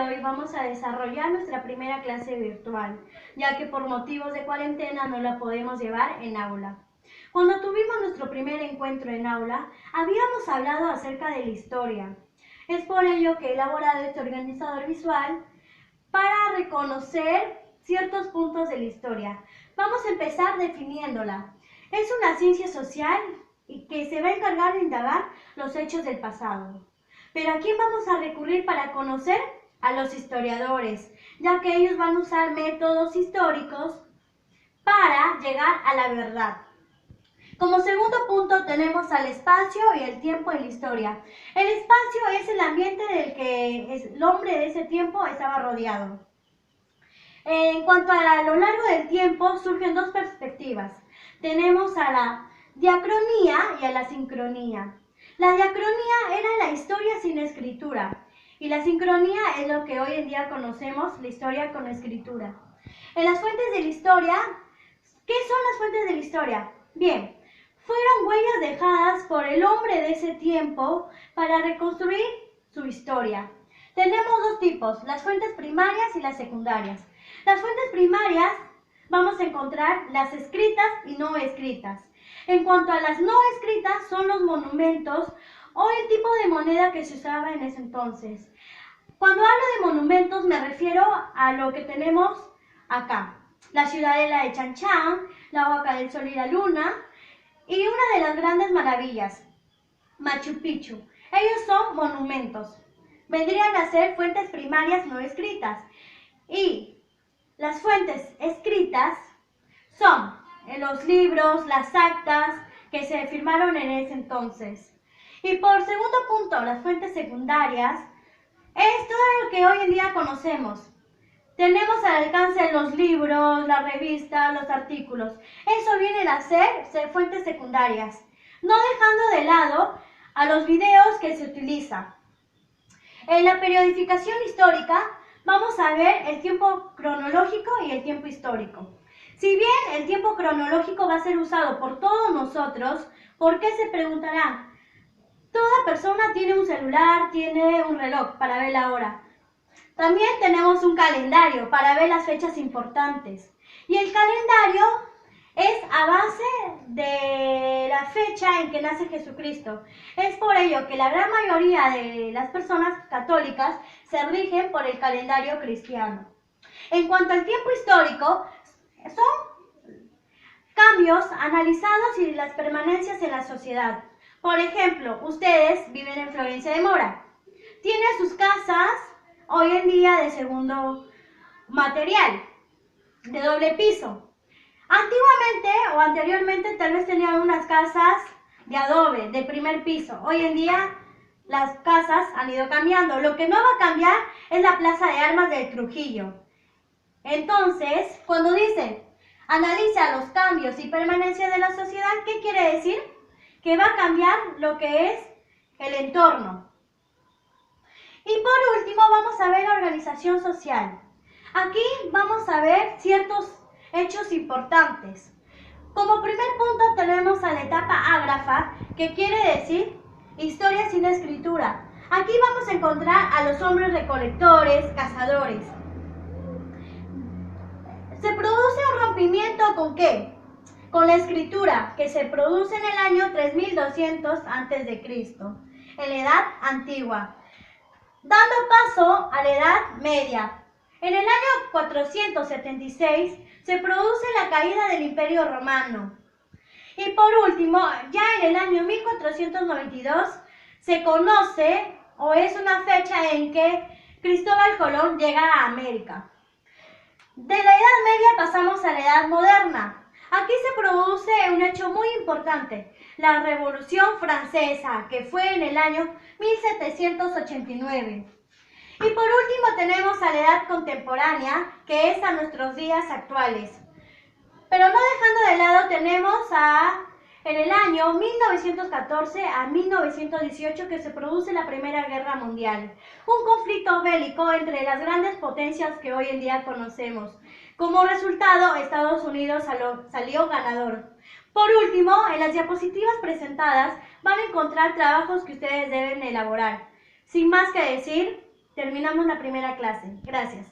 de hoy vamos a desarrollar nuestra primera clase virtual, ya que por motivos de cuarentena no la podemos llevar en aula. Cuando tuvimos nuestro primer encuentro en aula, habíamos hablado acerca de la historia. Es por ello que he elaborado este organizador visual para reconocer ciertos puntos de la historia. Vamos a empezar definiéndola. Es una ciencia social y que se va a encargar de indagar los hechos del pasado. Pero ¿a quién vamos a recurrir para conocer? A los historiadores, ya que ellos van a usar métodos históricos para llegar a la verdad. Como segundo punto tenemos al espacio y el tiempo en la historia. El espacio es el ambiente del que el hombre de ese tiempo estaba rodeado. En cuanto a lo largo del tiempo, surgen dos perspectivas. Tenemos a la diacronía y a la sincronía. La diacronía era la historia sin escritura y la sincronía es lo que hoy en día conocemos, la historia con escritura. En las fuentes de la historia, ¿qué son las fuentes de la historia? Bien, fueron huellas dejadas por el hombre de ese tiempo para reconstruir su historia. Tenemos dos tipos, las fuentes primarias y las secundarias. Las fuentes primarias vamos a encontrar las escritas y no escritas. En cuanto a las no escritas, son los monumentos o el tipo de moneda que se usaba en ese entonces. Cuando hablo de monumentos me refiero a lo que tenemos acá. La ciudadela de Chan Chan, la Huaca del Sol y la Luna, y una de las grandes maravillas, Machu Picchu. Ellos son monumentos. Vendrían a ser fuentes primarias no escritas. Y las fuentes escritas son los libros, las actas que se firmaron en ese entonces. Y por segundo punto, las fuentes secundarias es todo lo que hoy en día conocemos. Tenemos al alcance los libros, las revistas, los artículos. Eso vienen a ser fuentes secundarias, no dejando de lado a los videos que se utilizan. En la periodificación histórica vamos a ver el tiempo cronológico y el tiempo histórico. Si bien el tiempo cronológico va a ser usado por todos nosotros, ¿por qué se preguntará? Toda persona tiene un celular, tiene un reloj para ver la hora. También tenemos un calendario para ver las fechas importantes. Y el calendario es a base de la fecha en que nace Jesucristo. Es por ello que la gran mayoría de las personas católicas se rigen por el calendario cristiano. En cuanto al tiempo histórico, son cambios analizados y las permanencias en la sociedad. Por ejemplo, ustedes viven en Florencia de Mora. Tienen sus casas hoy en día de segundo material, de doble piso. Antiguamente o anteriormente tal vez tenían unas casas de adobe, de primer piso. Hoy en día las casas han ido cambiando. Lo que no va a cambiar es la Plaza de Armas del Trujillo. Entonces, cuando dicen analiza los cambios y permanencia de la sociedad, ¿qué quiere decir? Que va a cambiar lo que es el entorno. Y por último vamos a ver la organización social. Aquí vamos a ver ciertos hechos importantes. Como primer punto tenemos a la etapa ágrafa, que quiere decir historia sin escritura. Aquí vamos a encontrar a los hombres recolectores, cazadores. Se produce un rompimiento ¿con qué? Con la escritura, que se produce en el año 3200 a.C., en la Edad Antigua, dando paso a la Edad Media. En el año 476 se produce la caída del Imperio Romano. Y por último, ya en el año 1492 se conoce o es una fecha en que Cristóbal Colón llega a América. De la Edad Media pasamos a la Edad Moderna. Aquí se produce un hecho muy importante, la Revolución Francesa, que fue en el año 1789. Y por último tenemos a la Edad Contemporánea, que es a nuestros días actuales. Pero no dejando de lado tenemos en el año 1914 a 1918 que se produce la Primera Guerra Mundial, un conflicto bélico entre las grandes potencias que hoy en día conocemos. Como resultado, Estados Unidos salió ganador. Por último, en las diapositivas presentadas van a encontrar trabajos que ustedes deben elaborar. Sin más que decir, Terminamos la primera clase. Gracias.